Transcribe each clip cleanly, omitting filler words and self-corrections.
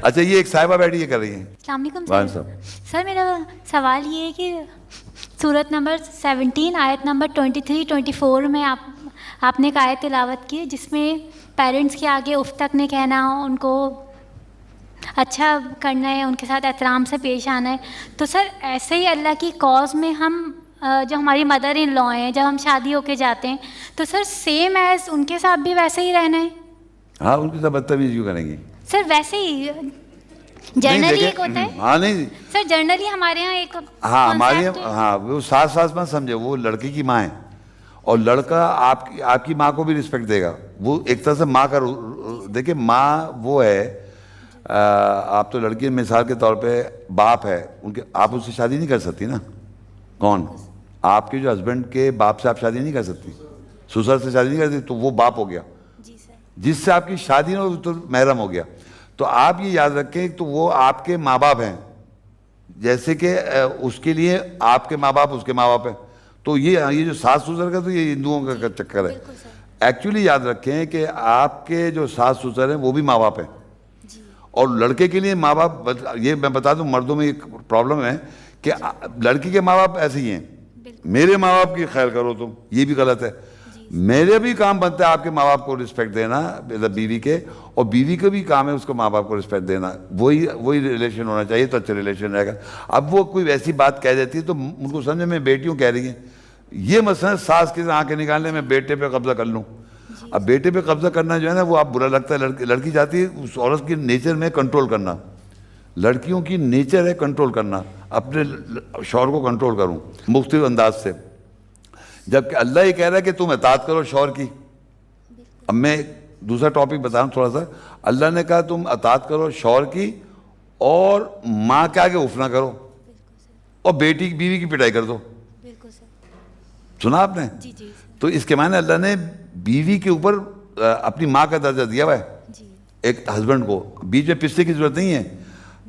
اچھا یہ ایک صاحبہ بیٹھی یہ کر رہی ہیں. السلام علیکم وعلیکم سر. السلام. سر میرا سوال یہ ہے کہ سورت نمبر 17 آیت نمبر 23-24 میں آپ نے ایک آیت تلاوت کی جس میں پیرنٹس کے آگے اف تک نہیں کہنا، ان کو اچھا کرنا ہے، ان کے ساتھ احترام سے پیش آنا ہے. تو سر ایسے ہی اللہ کی کاز میں ہم جو ہماری مدر ان لا ہیں جب ہم شادی ہو کے جاتے ہیں تو سر سیم ایز ان کے ساتھ بھی ویسے ہی رہنا ہے؟ ہاں ان کے ساتھ بدتمیزی کیوں کریں گی؟ سر ویسے ہی جنرلی ایک ہوتا ہے. ہاں نہیں سر جنرلی ہمارے یہاں ایک ہاں ہمارے ہاں وہ ساس مت سمجھے، وہ لڑکی کی ماں ہے اور لڑکا آپ کی ماں کو بھی رسپیکٹ دے گا. وہ ایک طرح سے ماں کا دیکھیں ماں وہ ہے، آپ تو لڑکی مثال کے طور پہ باپ ہے ان کے، آپ اس سے شادی نہیں کر سکتی نا. کون؟ آپ کے جو ہسبینڈ کے باپ سے آپ شادی نہیں کر سکتی، سسر سے شادی نہیں کر سکتی، تو وہ باپ ہو گیا. جس سے آپ کی شادی نہ ہو تو محرم ہو گیا. تو آپ یہ یاد رکھیں تو وہ آپ کے ماں باپ ہیں، جیسے کہ اس کے لیے آپ کے ماں باپ اس کے ماں باپ ہیں. تو یہ جو ساس سسر کا تو یہ ہندوؤں کا چکر ہے. ایکچولی یاد رکھیں کہ آپ کے جو ساس سسر ہیں وہ بھی ماں باپ ہیں، اور لڑکے کے لیے ماں باپ، یہ میں بتا دوں مردوں میں ایک پرابلم ہے کہ لڑکی کے ماں باپ ایسے ہی ہیں. میرے ماں باپ کی خیر کرو تم، یہ بھی غلط ہے. میرے بھی کام بنتا ہے آپ کے ماں باپ کو رسپیکٹ دینا بیوی کے، اور بیوی کا بھی کام ہے اس کو ماں باپ کو رسپیکٹ دینا. وہی ریلیشن ہونا چاہیے تو اچھا ریلیشن رہے گا. اب وہ کوئی ویسی بات کہہ دیتی ہے تو ان کو سمجھے میں بیٹیوں کہہ رہی ہیں. یہ مثلا ساس کے آنکھیں نکالنے میں بیٹے پہ قبضہ کر لوں. اب بیٹے پہ قبضہ کرنا جو ہے نا وہ آپ برا لگتا ہے. لڑکی چاہتی ہے اس عورت کی نیچر میں کنٹرول کرنا. لڑکیوں کی نیچر ہے کنٹرول کرنا، اپنے شوہر کو کنٹرول کروں مختلف انداز سے. جبکہ اللہ یہ کہہ رہا ہے کہ تم اطاعت کرو شوہر کی. اب میں دوسرا ٹاپک بتاؤں تھوڑا سا. اللہ نے کہا تم اطاعت کرو شوہر کی اور ماں کے آگے اف نہ کرو، اور بیوی کی پٹائی کر دو. سنا آپ نے؟ تو اس کے معنی اللہ نے بیوی کے اوپر اپنی ماں کا درجہ دیا ہوا ہے ایک ہسبینڈ کو. بیچ میں پستے کی ضرورت نہیں ہے.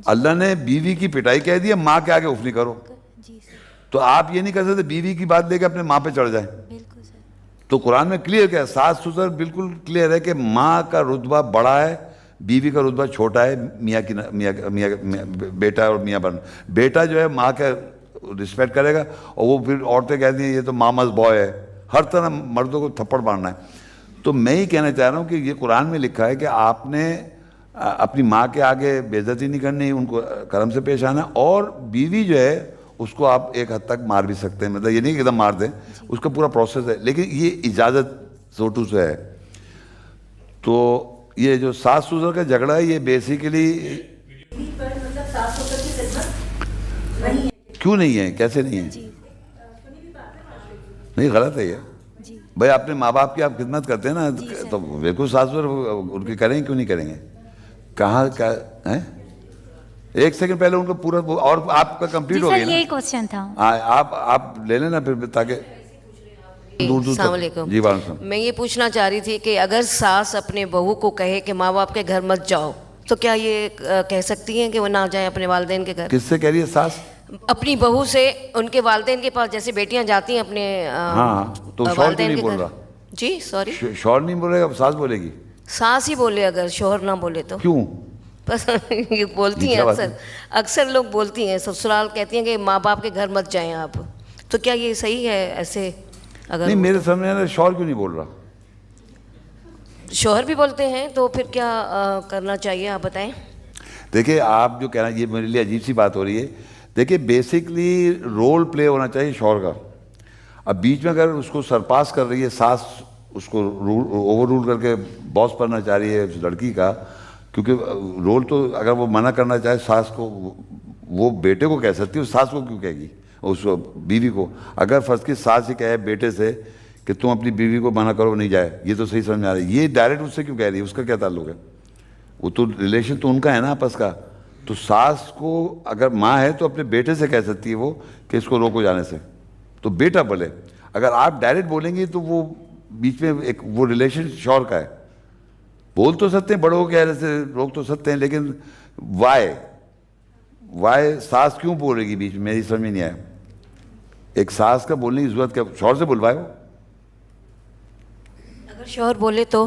اللہ نے بیوی کی پٹائی کہہ دیا، ماں کے آگے اف نہیں کرو. تو آپ یہ نہیں کر سکتے بیوی کی بات لے کے اپنے ماں پہ چڑھ جائیں. تو قرآن میں کلیئر کیا ہے، ساس سسر بالکل کلیئر ہے کہ ماں کا رتبہ بڑا ہے، بیوی کا رتبہ چھوٹا ہے. میاں بیٹا اور میاں بن، بیٹا جو ہے ماں کا رسپیکٹ کرے گا، اور وہ پھر عورتیں کہتی ہیں یہ تو ماماز بوائے ہے، ہر طرح مردوں کو تھپڑ مارنا ہے. تو میں ہی کہنا چاہ رہا ہوں کہ یہ قرآن میں لکھا ہے کہ آپ نے اپنی ماں کے آگے بے عزتی نہیں کرنی، ان کو کرم سے پیش آنا. اور بیوی جو ہے اس کو آپ ایک حد تک مار بھی سکتے ہیں، مطلب یہ نہیں کہ ایک دم مار دیں، اس کا پورا پروسیس ہے، لیکن یہ اجازت سوٹو سے ہے. تو یہ جو ساس سسر کا جھگڑا ہے یہ بیسیکلی کیوں نہیں ہے، کیسے نہیں ہے؟ نہیں غلط ہے یہ. بھائی اپنے ماں باپ کی آپ خدمت کرتے ہیں نا تو بالکل ساس سسر ان کی کریں گے، کیوں نہیں کریں گے؟ کہاں کیا ہے؟ ایک سیکنڈ پہلے ان کو پورا، اور آپ کا کمپلیٹ ہو گیا نا. یہی کوسچن تھا. آپ لے لینا پھر تاکہ السلام علیکم. جی وعلیکم السلام. میں یہ پوچھنا چاہ رہی تھی کہ اگر ساس اپنے بہو کو کہے کہ ماں باپ کے گھر مت جاؤ تو کیا یہ کہہ سکتی ہیں کہ وہ نہ جائیں اپنے والدین کے گھر؟ کس سے کہہ رہی ہے ساس؟ اپنی بہو سے ان کے والدین کے پاس، جیسے بیٹیاں جاتی ہیں اپنے تو شوہر والدین نہیں کے بول گھر. رہا. جی سوری، شوہر نہیں بولے گا، ساس بولے گی. ساس ہی بولے اگر شوہر نہ بولے تو. کیوں؟ بس یہ بولتی ہیں اکثر لوگ بولتی ہیں، سسرال کہتی ہیں کہ ماں باپ کے گھر مت جائیں آپ. تو کیا یہ صحیح ہے ایسے؟ اگر نہیں میرے سامنے شوہر کیوں نہیں بول رہا؟ شوہر بھی بولتے ہیں تو پھر کیا کرنا چاہیے آپ بتائیں. دیکھیں آپ جو کہنا، یہ میرے لیے عجیب سی بات ہو رہی ہے. دیکھیں بیسکلی رول پلے ہونا چاہیے شوہر کا. اب بیچ میں اگر اس کو سرپاس کر رہی ہے ساس، اس کو اوور رول کر کے باس بننا چاہ رہی ہے اس لڑکی کا، کیونکہ رول تو اگر وہ منع کرنا چاہے ساس کو، وہ بیٹے کو کہہ سکتی ہے، ساس کو کیوں کہے گی اس بیوی کو؟ اگر فرض کی ساس ہی کہے بیٹے سے کہ تم اپنی بیوی کو منع کرو نہیں جائے، یہ تو صحیح سمجھ میں آ رہا ہے. یہ ڈائریکٹ اس سے کیوں کہہ رہی ہے؟ اس کا کیا تعلق ہے؟ وہ تو ریلیشن تو ان کا ہے نا آپس کا. تو ساس کو اگر ماں ہے تو اپنے بیٹے سے کہہ سکتی ہے وہ کہ اس کو روکو جانے سے، تو بیٹا بولے. اگر آپ ڈائریکٹ بولیں گی تو وہ بیچ میں ایک وہ ریلیشن شوہر کا ہے. بول تو سکتے ہیں بڑوں کے کہنے سے، روک تو سکتے ہیں، لیکن وائے ساس کیوں بول رہے گی بیچ میں؟ میری سمجھ میں نہیں آیا. ایک ساس کا بولنے کی ضرورت کیا؟ شوہر سے بلوائے وہ. اگر شوہر بولے تو،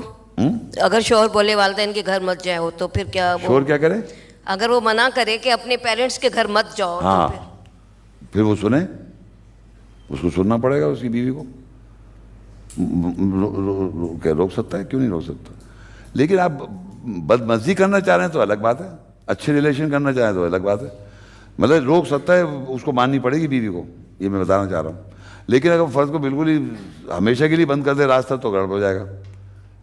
اگر شوہر بولے والدین کے گھر مت جائے ہو تو پھر کیا؟ شوہر کیا کرے؟ اگر وہ منع کرے کہ اپنے پیرنٹس کے گھر مت جاؤ تو ہاں پھر وہ سنیں, اس کو سننا پڑے گا اس کی بیوی کو. کیا روک سکتا ہے؟ کیوں نہیں روک سکتا. لیکن آپ بدمزی کرنا چاہ رہے ہیں تو الگ بات ہے, اچھے ریلیشن کرنا چاہیں تو الگ بات ہے. مطلب روک سکتا ہے, اس کو ماننی پڑے گی بیوی کو, یہ میں بتانا چاہ رہا ہوں. لیکن اگر فرض کو بالکل ہی ہمیشہ کے لیے بند کر دے راستہ تو گڑبڑ ہو جائے گا.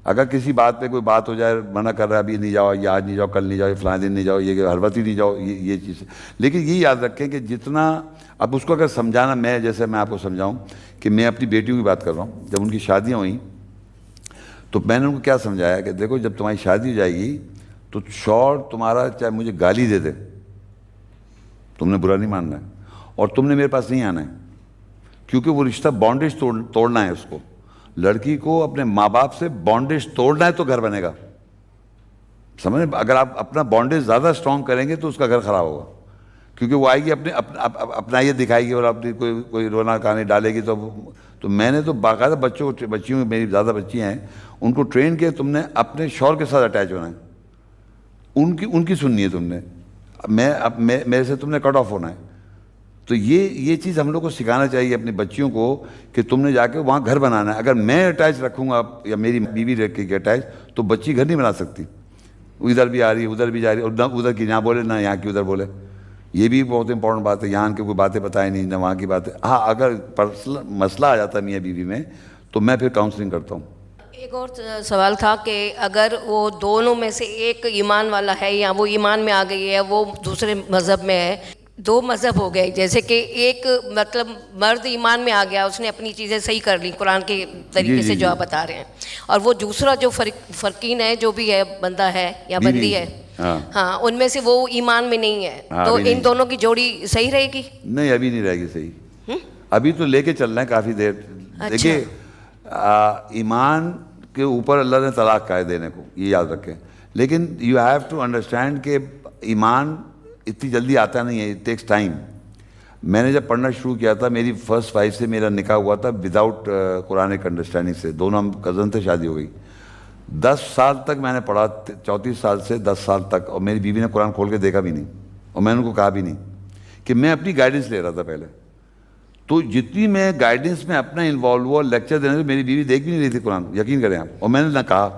اگر کسی بات پہ کوئی بات ہو جائے, منع کر رہا ہے ابھی نہیں جاؤ, یہ آج نہیں جاؤ, کل نہیں جاؤ, یہ فلاں دن نہیں جاؤ, یہ ہر وقت ہی نہیں جاؤ, یہ چیز ہے. لیکن یہ یاد رکھیں کہ جتنا اب اس کو اگر سمجھانا, میں جیسے میں آپ کو سمجھاؤں کہ میں اپنی بیٹیوں کی بات کر رہا ہوں, جب ان کی شادیاں ہوئیں تو میں نے ان کو کیا سمجھایا کہ دیکھو جب تمہاری شادی ہو جائے گی تو شوہر تمہارا چاہے مجھے گالی دے دے, تم نے برا نہیں ماننا ہے, اور تم نے میرے پاس نہیں آنا ہے, کیونکہ وہ رشتہ بانڈیج توڑنا ہے اس کو. لڑکی کو اپنے ماں باپ سے بانڈیج توڑنا ہے تو گھر بنے گا, سمجھیں. اگر آپ اپنا بانڈیج زیادہ اسٹرانگ کریں گے تو اس کا گھر خراب ہوگا, کیونکہ وہ آئے گی اپنا یہ دکھائے گی اور اپنی کوئی رونا کہانی ڈالے گی. تو میں نے تو باقاعدہ بچیوں میری زیادہ بچیاں ہیں, ان کو ٹرین کیا تم نے اپنے شوہر کے ساتھ اٹیچ ہونا ہے, ان کی سننی ہے تم نے, میرے سے تم نے کٹ آف ہونا ہے. تو یہ چیز ہم لوگ کو سکھانا چاہیے اپنی بچیوں کو کہ تم نے جا کے وہاں گھر بنانا ہے. اگر میں اٹیچ رکھوں گا یا میری بیوی رکھے گی اٹیچ, تو بچی گھر نہیں بنا سکتی. ادھر بھی آ رہی ہے, ادھر بھی جا رہی ہے, اور نہ ادھر کی نہ بولے نہ یہاں کی ادھر بولے. یہ بھی بہت امپورٹنٹ بات ہے. یہاں کے کوئی باتیں بتائیں نہیں, نہ وہاں کی باتیں. ہاں اگر پرسنل مسئلہ آ جاتا ہے میاں بیوی میں تو میں پھر کاؤنسلنگ کرتا ہوں. ایک اور سوال تھا کہ اگر وہ دونوں میں سے ایک ایمان والا ہے یا وہ ایمان میں آ گئی ہے, وہ دوسرے مذہب میں ہے, دو مذہب ہو گئے, جیسے کہ ایک مطلب مرد ایمان میں آ گیا, اس نے اپنی چیزیں صحیح کر لی قرآن کے طریقے سے جو آپ بتا رہے ہیں, اور وہ دوسرا جو فرقین ہے جو بھی ہے, بندہ ہے یا بندی ہے, ہاں ان میں سے وہ ایمان میں نہیں ہے, تو ان دونوں کی جوڑی صحیح رہے گی؟ نہیں, ابھی نہیں رہے گی صحیح. ابھی تو لے کے چلنا ہے کافی دیر. دیکھیے ایمان کے اوپر اللہ نے طلاق کا ہے دینے کو, یہ یاد رکھیں. لیکن یو ہیو ٹو انڈرسٹینڈ کہ ایمان اتنی جلدی آتا نہیں ہے, اٹ ٹیکس ٹائم. میں نے جب پڑھنا شروع کیا تھا, میری فرسٹ وائف سے میرا نکاح ہوا تھا وداؤٹ قرآنک انڈرسٹینڈنگ سے. دونوں ہم کزن تھے, شادی ہو گئی. 10 سال تک میں نے پڑھا, 34 سال سے 10 سال تک, اور میری بیوی نے قرآن کھول کے دیکھا بھی نہیں, اور میں نے ان کو کہا بھی نہیں کہ میں اپنی گائیڈنس لے رہا تھا پہلے. تو جتنی میں گائیڈنس میں اپنا انوالو ہوا, لیکچر دینے سے میری بیوی دیکھ بھی نہیں رہی تھی قرآن, یقین کریں آپ. اور میں نے نہ کہا,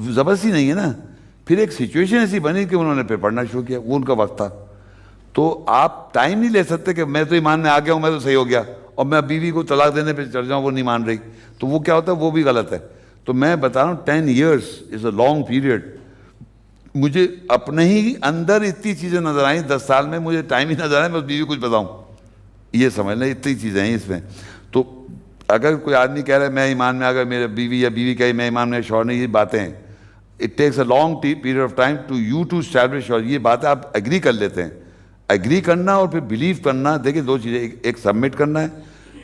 زبردستی نہیں ہے نا. پھر ایک سچویشن ایسی بنی کہ انہوں نے پھر پڑھنا شروع کیا, وہ ان کا وقت تھا. تو آپ ٹائم نہیں لے سکتے کہ میں تو ایمان میں آ گیا ہوں, میں تو صحیح ہو گیا, اور میں بیوی کو طلاق دینے پہ چڑھ جاؤں, وہ نہیں مان رہی, تو وہ کیا ہوتا ہے, وہ بھی غلط ہے. تو میں بتا رہا ہوں 10 years از اے لانگ پیریڈ. مجھے اپنے ہی اندر اتنی چیزیں نظر آئیں 10 سال میں, مجھے ٹائم ہی نظر آئے میں اس بیوی کو کچھ بتاؤں. یہ سمجھ لیں اتنی چیزیں ہیں اس میں. تو اگر کوئی آدمی کہہ رہا ہے میں ایمان میں آ گیا, میرے بیوی یا بیوی کہے میں ایمان میں, شوہر نے, یہ باتیں ہیں. It takes a long period of time to you to establish. اور یہ باتیں آپ ایگری کر لیتے ہیں. ایگری کرنا اور پھر بلیو کرنا, دیکھیں 2 چیزیں, ایک سبمٹ کرنا ہے,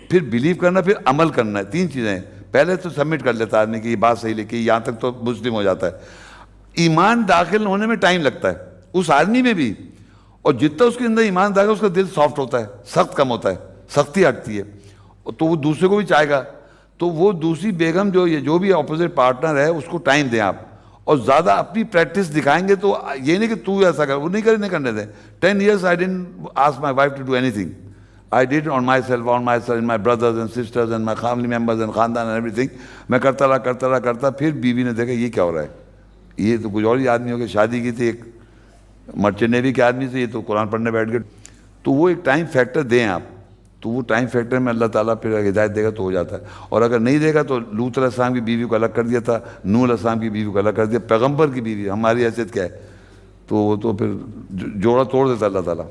پھر بلیو کرنا, پھر عمل کرنا ہے. 3 چیزیں ہیں. پہلے تو سبمٹ کر لیتا ہے آدمی کہ یہ بات صحیح لکھی, یہاں تک تو مسلم ہو جاتا ہے. ایمان داخل ہونے میں ٹائم لگتا ہے اس آدمی میں بھی, اور جتنا اس کے اندر ایمان داخل, اس کا دل سافٹ ہوتا ہے, سخت کم ہوتا ہے, سختی ہٹتی ہے, تو وہ دوسرے کو بھی چاہے گا. تو وہ دوسری بیگم جو بھی اپوزٹ پارٹنر ہے, اس کو ٹائم دیں آپ, اور زیادہ اپنی پریکٹس دکھائیں گے تو یہ نہیں کہ تو ایسا کر, وہ نہیں کرنے دیں. 10 years I didn't ask my wife to do anything. I did on myself, and my brothers and sisters and my family members and خاندان and everything. میں کرتا, پھر بیوی نے دیکھا یہ کیا ہو رہا ہے, یہ تو کچھ اور ہی آدمی ہو گیا, شادی کی تھی ایک مرچنٹ نیوی کے آدمی سے, یہ تو قرآن پڑھنے بیٹھ گئے. تو وہ ایک ٹائم فیکٹر دیں آپ, تو وہ ٹائم فیکٹر میں اللہ تعالیٰ پھر ہدایت دے گا تو ہو جاتا ہے. اور اگر نہیں دے گا تو لوط علیہ السلام کی بیوی کو الگ کر دیا تھا, نوح علیہ السلام کی بیوی کو الگ کر دیا, پیغمبر کی بیوی, ہماری حیثیت کیا ہے, تو وہ تو پھر جوڑا توڑ دیتا اللہ تعالیٰ.